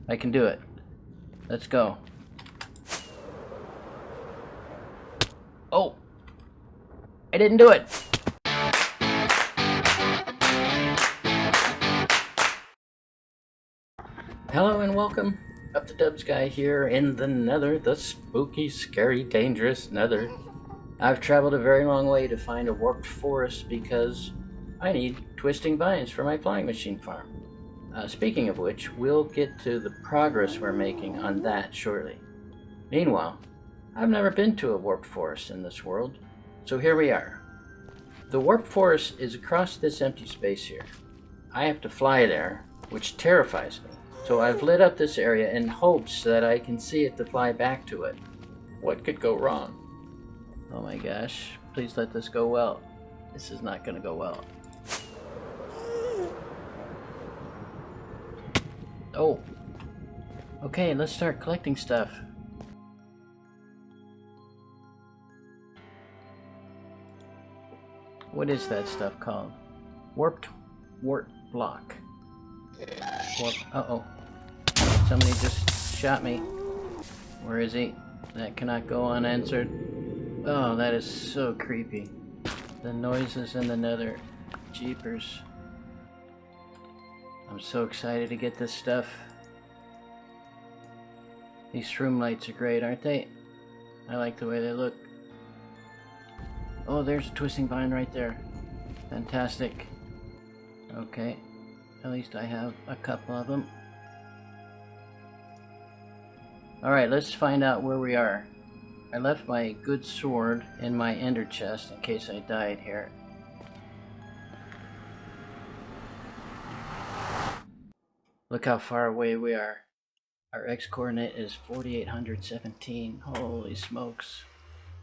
I can do it. Let's go. Oh! I didn't do it! Hello and welcome. UpTheDubsGuy here in the Nether, the spooky, scary, dangerous Nether. I've traveled a very long way to find a warped forest because I need twisting vines for my flying machine farm. Speaking of which, we'll get to the progress we're making on that shortly. Meanwhile, I've never been to a warped forest in this world, so here we are. The warped forest is across this empty space here. I have to fly there, which terrifies me, so I've lit up this area in hopes that I can see it to fly back to it. What could go wrong? Oh my gosh, please let this go well. This is not gonna go well. Oh. Okay, let's start collecting stuff. What is that stuff called? Warped wart block. Uh-oh. Somebody just shot me. Where is he? That cannot go unanswered. Oh, that is so creepy. The noises in the Nether. Jeepers. I'm so excited to get this stuff. These shroom lights are great, aren't they? I like the way they look. Oh, there's a twisting vine right there. Fantastic. Okay. At least I have a couple of them. Alright, let's find out where we are. I left my good sword in my ender chest in case I died here. Look how far away we are. Our x-coordinate is 4817. Holy smokes.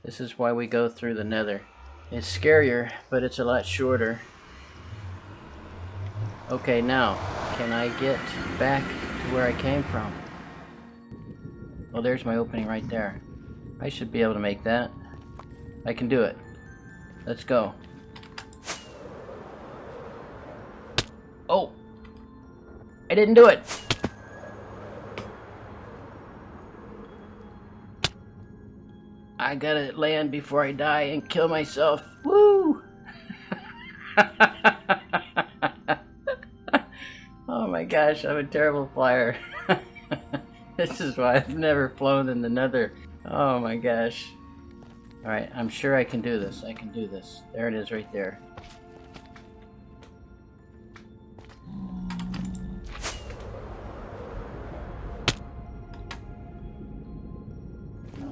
This is why we go through the Nether. It's scarier, but it's a lot shorter. Okay, now, can I get back to where I came from? Well, there's my opening right there. I should be able to make that. I can do it. Let's go. Oh! I didn't do it! I gotta land before I die and kill myself. Woo! Oh my gosh, I'm a terrible flyer. This is why I've never flown in the Nether. Oh my gosh. Alright, I'm sure I can do this. I can do this. There it is right there.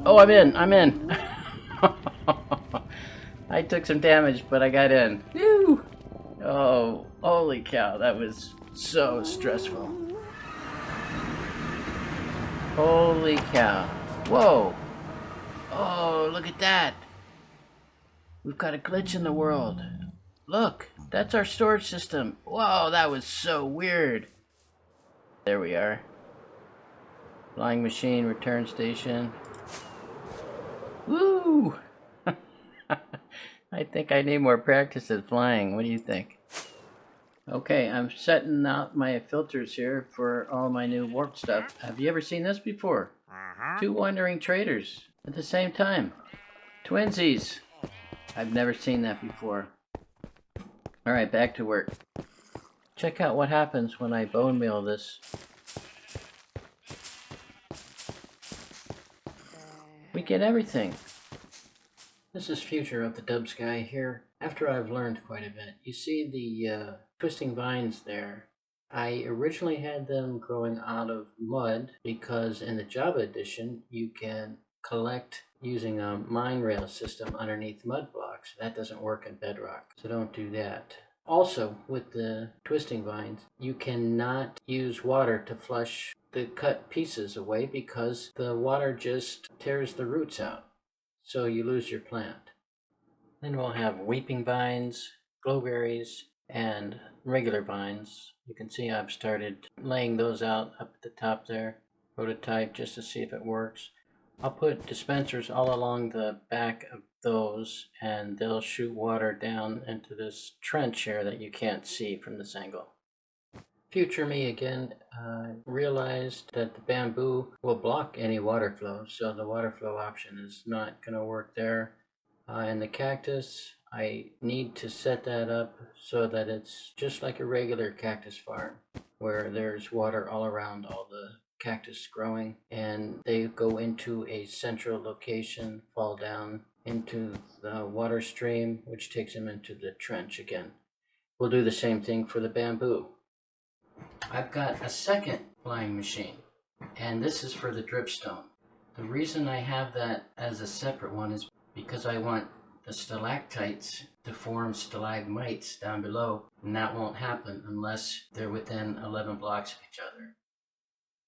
Oh, I'm in! I'm in! I took some damage, but I got in. Woo! Oh, holy cow, that was so stressful. Holy cow. Whoa! Oh, look at that! We've got a glitch in the world. Look, that's our storage system. Whoa, that was so weird. There we are. Flying machine, return station. Woo! I think I need more practice at flying. What do you think? Okay, I'm setting out my filters here for all my new warp stuff. Have you ever seen this before? Two wandering traders at the same time. Twinsies! I've never seen that before. Alright, back to work. Check out what happens when I bone meal this. We get everything. This is future UpTheDubsGuy here. After I've learned quite a bit. You see the twisting vines there. I originally had them growing out of mud because in the Java edition you can collect using a mine rail system underneath mud blocks. That doesn't work in Bedrock, so don't do that. Also, with the twisting vines, you cannot use water to flush the cut pieces away because the water just tears the roots out. So you lose your plant. Then we'll have weeping vines, glowberries, and regular vines. You can see I've started laying those out up at the top there. Prototype just to see if it works. I'll put dispensers all along the back of those and they'll shoot water down into this trench here that you can't see from this angle. Future me again realized that the bamboo will block any water flow, so the water flow option is not going to work there. And the cactus, I need to set that up so that it's just like a regular cactus farm, where there's water all around all the cactus growing, and they go into a central location, fall down into the water stream, which takes them into the trench again. We'll do the same thing for the bamboo. I've got a second flying machine, and this is for the dripstone. The reason I have that as a separate one is because I want the stalactites to form stalagmites down below, and that won't happen unless they're within 11 blocks of each other.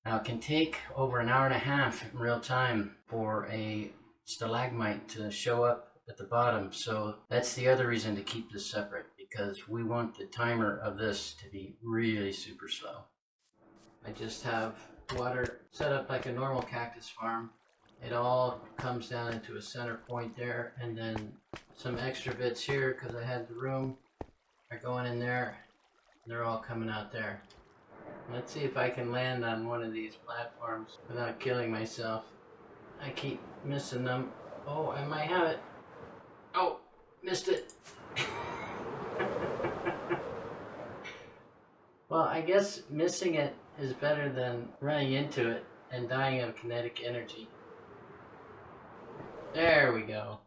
Now, it can take over an hour and a half in real time for a stalagmite to show up at the bottom, so that's the other reason to keep this separate, because we want the timer of this to be really super slow. I just have water set up like a normal cactus farm. It all comes down into a center point there, and then some extra bits here because I had the room are going in there. They're all coming out there. Let's see if I can land on one of these platforms without killing myself. I keep missing them. Oh, I might have it. Oh, missed it. Well, I guess missing it is better than running into it and dying of kinetic energy. There we go.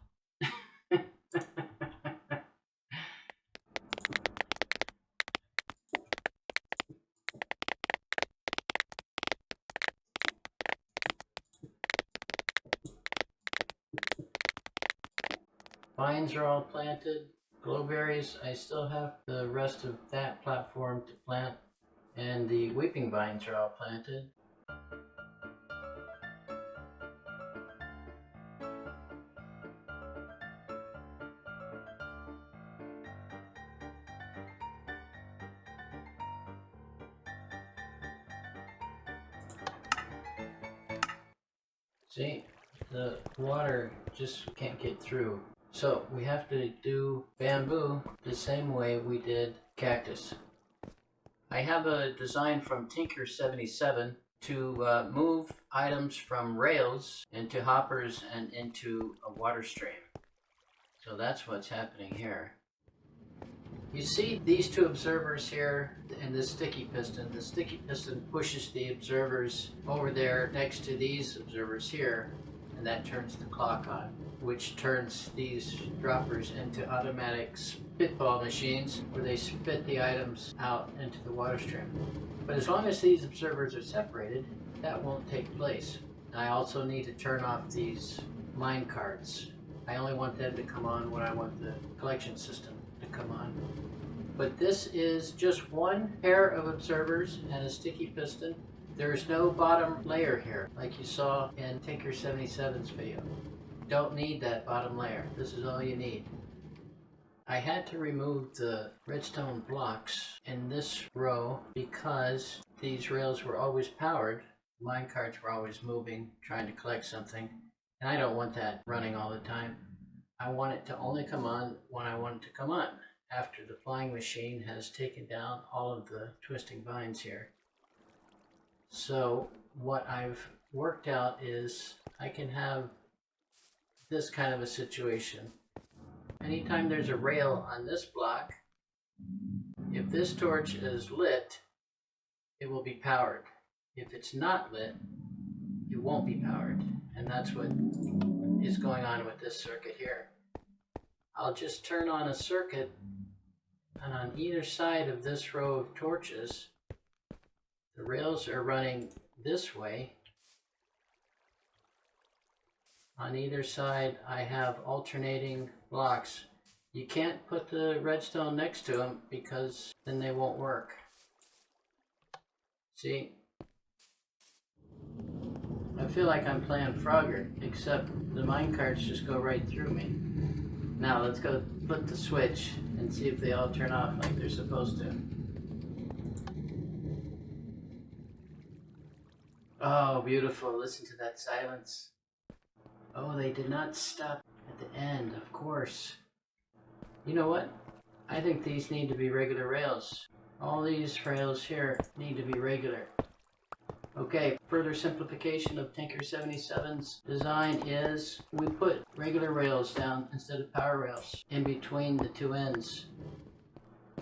Vines are all planted. Glowberries, I still have the rest of that platform to plant. And the weeping vines are all planted. See, the water just can't get through. So we have to do bamboo the same way we did cactus. I have a design from Tinker77 to move items from rails into hoppers and into a water stream. So that's what's happening here. You see these two observers here and this sticky piston. The sticky piston pushes the observers over there next to these observers here, and that turns the clock on, which turns these droppers into automatic spitball machines where they spit the items out into the water stream. But as long as these observers are separated, that won't take place. I also need to turn off these minecarts. I only want them to come on when I want the collection system to come on. But this is just one pair of observers and a sticky piston. There's no bottom layer here, like you saw in Tinker77's video. Don't need that bottom layer. This is all you need. I had to remove the redstone blocks in this row because these rails were always powered. Minecarts were always moving, trying to collect something, and I don't want that running all the time. I want it to only come on when I want it to come on, after the flying machine has taken down all of the twisting vines here. So what I've worked out is I can have this kind of a situation. Anytime there's a rail on this block, if this torch is lit, it will be powered. If it's not lit, it won't be powered. And that's what is going on with this circuit here. I'll just turn on a circuit, and on either side of this row of torches, the rails are running this way. On either side, I have alternating blocks. You can't put the redstone next to them because then they won't work. See? I feel like I'm playing Frogger, except the minecarts just go right through me. Now let's go flip the switch and see if they all turn off like they're supposed to. Oh, beautiful. Listen to that silence. Oh, they did not stop at the end, of course. You know what? I think these need to be regular rails. All these rails here need to be regular. Okay, further simplification of Tinker 77's design is we put regular rails down instead of power rails in between the two ends.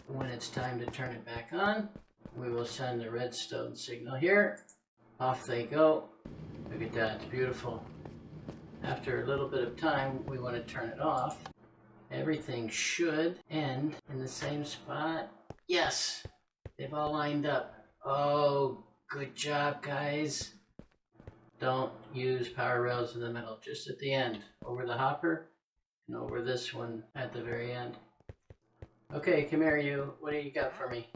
When it's time to turn it back on, we will send the redstone signal here. Off they go. Look at that, it's beautiful. After a little bit of time, we want to turn it off. Everything should end in the same spot. Yes, they've all lined up. Oh, good job, guys. Don't use power rails in the middle, just at the end, over the hopper, and over this one at the very end. Okay, come here, you. What do you got for me?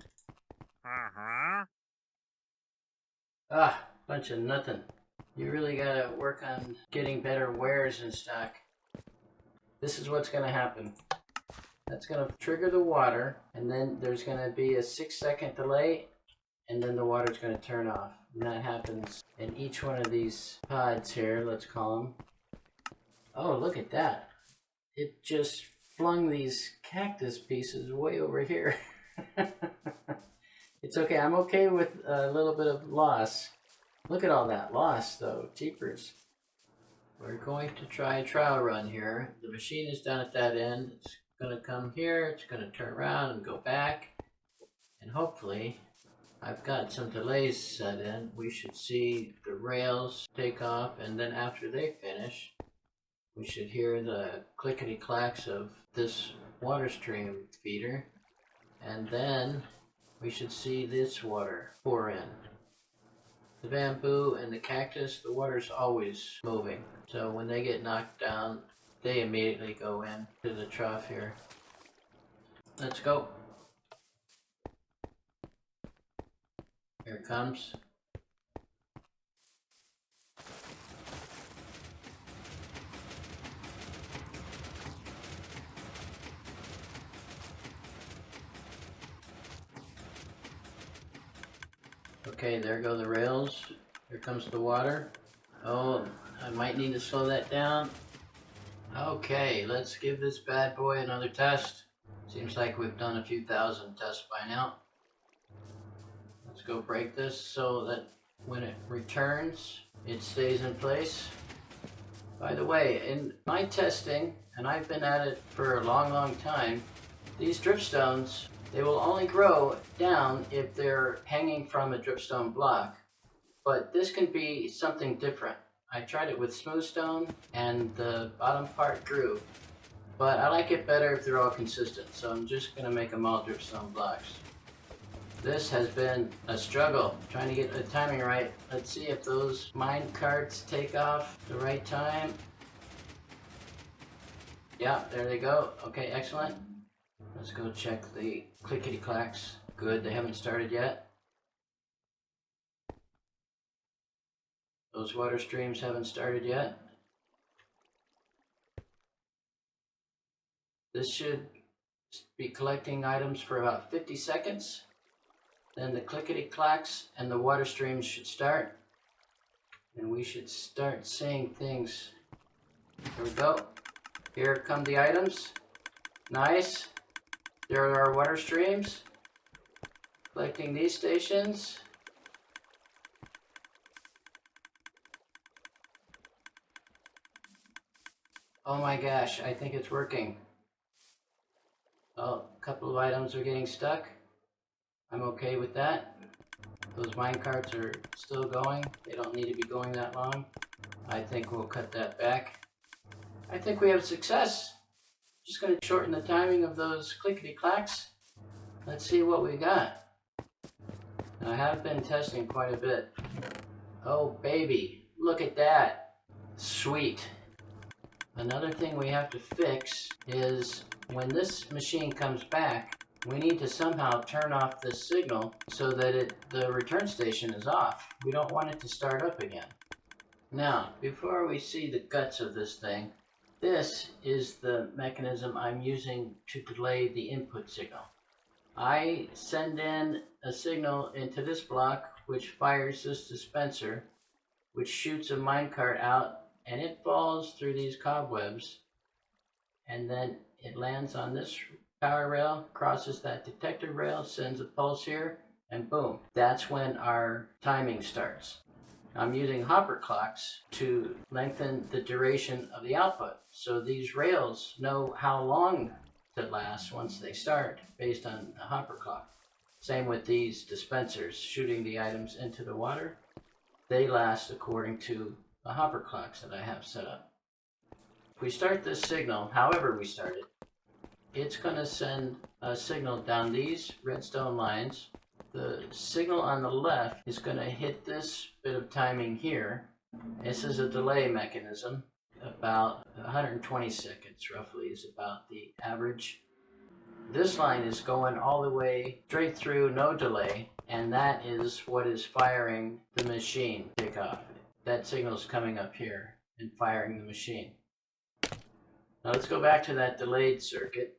Ah, bunch of nothing. You really gotta work on getting better wares in stock. This is what's gonna happen. That's gonna trigger the water, and then there's gonna be a 6-second delay, and then the water's gonna turn off. And that happens in each one of these pods here, let's call them. Oh, look at that. It just flung these cactus pieces way over here. It's okay, I'm okay with a little bit of loss. Look at all that loss though, jeepers. We're going to try a trial run here. The machine is down at that end. It's gonna come here, it's gonna turn around and go back. And hopefully, I've got some delays set in. We should see the rails take off, and then after they finish, we should hear the clickety-clacks of this water stream feeder, and then we should see this water pour in. The bamboo and the cactus, the water's always moving, so when they get knocked down, they immediately go in to the trough here. Let's go. Here it comes. Okay, there go the rails. Here comes the water. Oh, I might need to slow that down. Okay, let's give this bad boy another test. Seems like we've done a few thousand tests by now. Let's go break this so that when it returns, it stays in place. By the way, in my testing, and I've been at it for a long time, these dripstones, they will only grow down if they're hanging from a dripstone block. But this can be something different. I tried it with smooth stone and the bottom part grew. But I like it better if they're all consistent, so I'm just going to make them all dripstone blocks. This has been a struggle, trying to get the timing right. Let's see if those minecarts take off the right time. Yeah, there they go. Okay, excellent. Let's go check the clickety clacks. Good, they haven't started yet. Those water streams haven't started yet. This should be collecting items for about 50 seconds. Then the clickety clacks and the water streams should start. And we should start seeing things. Here we go. Here come the items. Nice. There are our water streams. Collecting these stations. Oh my gosh, I think it's working. Oh, a couple of items are getting stuck. I'm okay with that. Those minecarts are still going. They don't need to be going that long. I think we'll cut that back. I think we have success. Just going to shorten the timing of those clickety clacks. Let's see what we got. Now, I have been testing quite a bit. Oh baby, look at that. Sweet. Another thing we have to fix is when this machine comes back, we need to somehow turn off this signal so that the return station is off. We don't want it to start up again. Now, before we see the guts of this thing, this is the mechanism I'm using to delay the input signal. I send in a signal into this block which fires this dispenser, which shoots a minecart out, and it falls through these cobwebs, and then it lands on this power rail crosses that detector rail, sends a pulse here, and boom, that's when our timing starts. I'm using hopper clocks to lengthen the duration of the output. So these rails know how long to last once they start based on the hopper clock. Same with these dispensers shooting the items into the water. They last according to the hopper clocks that I have set up. If we start this signal, however we start it, it's going to send a signal down these redstone lines. The signal on the left is going to hit this bit of timing here. This is a delay mechanism. About 120 seconds roughly is about the average. This line is going all the way straight through, no delay, and that is what is firing the machine kickoff. That signal is coming up here and firing the machine. Now let's go back to that delayed circuit.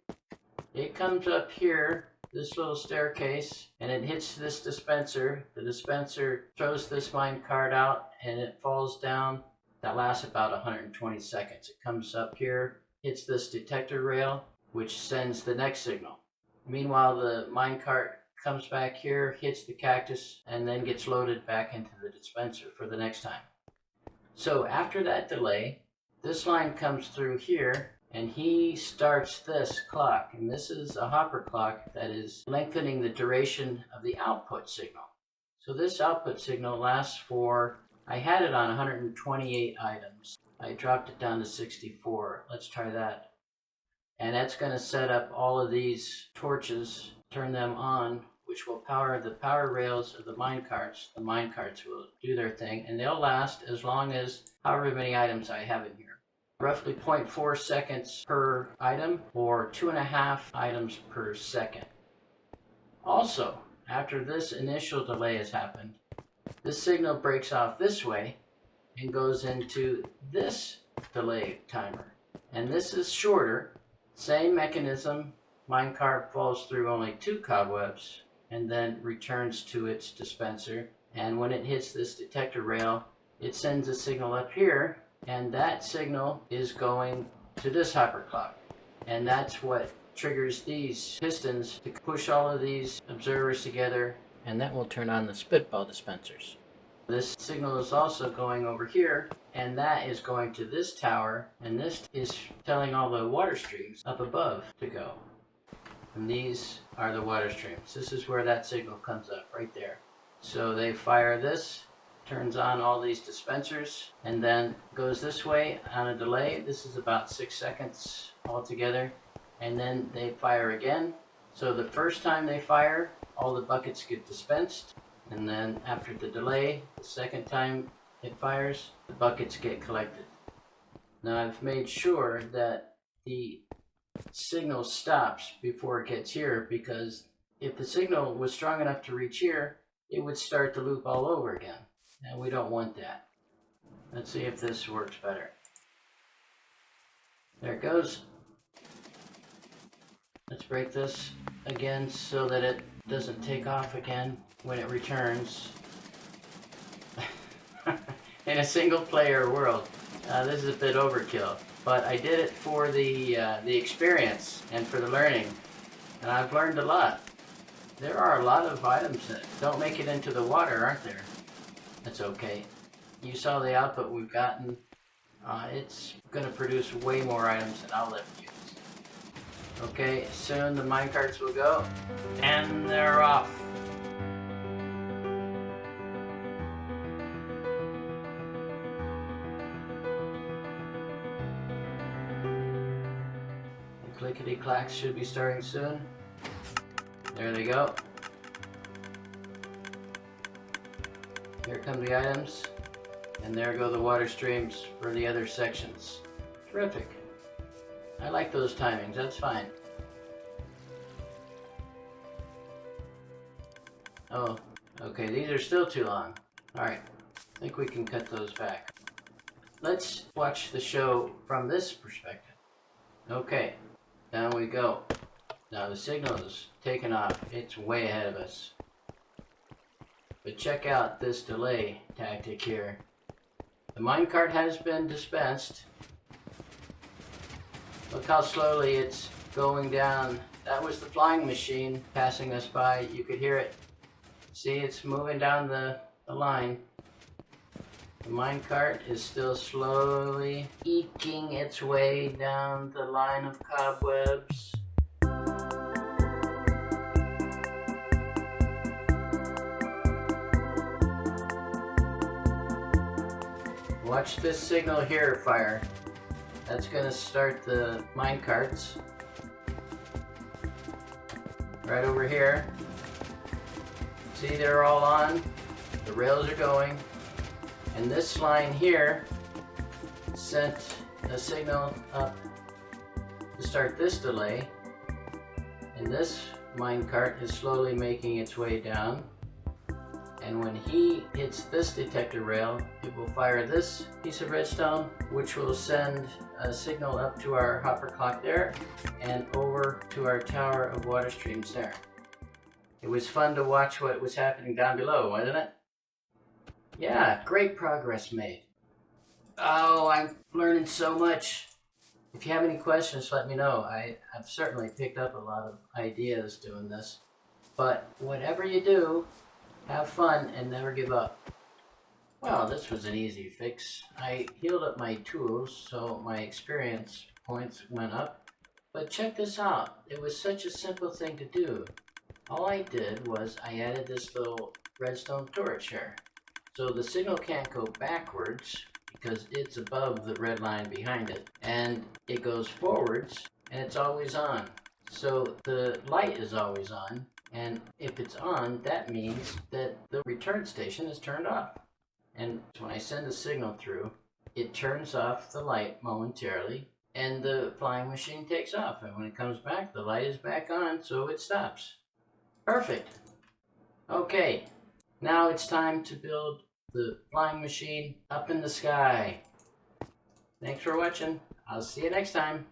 It comes up here, this little staircase, and it hits this dispenser. The dispenser throws this minecart out and it falls down. That lasts about 120 seconds. It comes up here, hits this detector rail, which sends the next signal. Meanwhile, the minecart comes back here, hits the cactus, and then gets loaded back into the dispenser for the next time. So after that delay, this line comes through here, and he starts this clock, and this is a hopper clock that is lengthening the duration of the output signal. So this output signal lasts for, I had it on 128 items. I dropped it down to 64. Let's try that. And that's going to set up all of these torches, turn them on, which will power the power rails of the minecarts. The minecarts will do their thing, and they'll last as long as however many items I have in here. Roughly 0.4 seconds per item, or 2.5 items per second. Also, after this initial delay has happened, this signal breaks off this way and goes into this delay timer. And this is shorter, same mechanism. Minecart falls through only 2 cobwebs and then returns to its dispenser. And when it hits this detector rail, it sends a signal up here, and that signal is going to this hopper clock. And that's what triggers these pistons to push all of these observers together, and that will turn on the spitball dispensers. This signal is also going over here, and that is going to this tower, and this is telling all the water streams up above to go. And these are the water streams. This is where that signal comes up, right there. So they fire this, turns on all these dispensers, and then goes this way on a delay. This is about 6 seconds altogether. And then they fire again. So the first time they fire, all the buckets get dispensed. And then after the delay, the second time it fires, the buckets get collected. Now I've made sure that the signal stops before it gets here, because if the signal was strong enough to reach here, it would start the loop all over again. And we don't want that. Let's see if this works better. There it goes. Let's break this again so that it doesn't take off again when it returns. In a single player world. This is a bit overkill, but I did it for the experience and for the learning, and I've learned a lot. There are a lot of items that don't make it into the water, aren't there? That's okay. You saw the output we've gotten. It's going to produce way more items than I'll ever use. Okay, soon the minecarts will go, and they're off. The clickety-clacks should be starting soon. There they go. Here come the items, and there go the water streams for the other sections. Terrific. I like those timings, that's fine. Oh, okay, these are still too long. Alright, I think we can cut those back. Let's watch the show from this perspective. Okay, down we go. Now the signal is taken off. It's way ahead of us. But check out this delay tactic here. The minecart has been dispensed. Look how slowly it's going down That was the flying machine passing us by. You could hear it. See, it's moving down the line. The minecart is still slowly eking its way down the line of cobwebs. Watch this signal here fire. That's going to start the minecarts. Right over here. See, they're all on. The rails are going. And this line here sent a signal up to start this delay. And this minecart is slowly making its way down. And when he hits this detector rail, it will fire this piece of redstone, which will send a signal up to our hopper clock there and over to our tower of water streams there. It was fun to watch what was happening down below, wasn't it? Yeah, great progress made. Oh, I'm learning so much. If you have any questions, let me know. I've certainly picked up a lot of ideas doing this. But whatever you do, have fun and never give up. Well, this was an easy fix. I healed up my tools, so my experience points went up. But check this out. It was such a simple thing to do. All I did was I added this little redstone torch here. So the signal can't go backwards because it's above the red line behind it. And it goes forwards and it's always on. So the light is always on. And if it's on, that means that the return station is turned off. And when I send a signal through, it turns off the light momentarily and the flying machine takes off. And when it comes back, the light is back on, so it stops. Perfect. Okay, now it's time to build the flying machine up in the sky. Thanks for watching. I'll see you next time.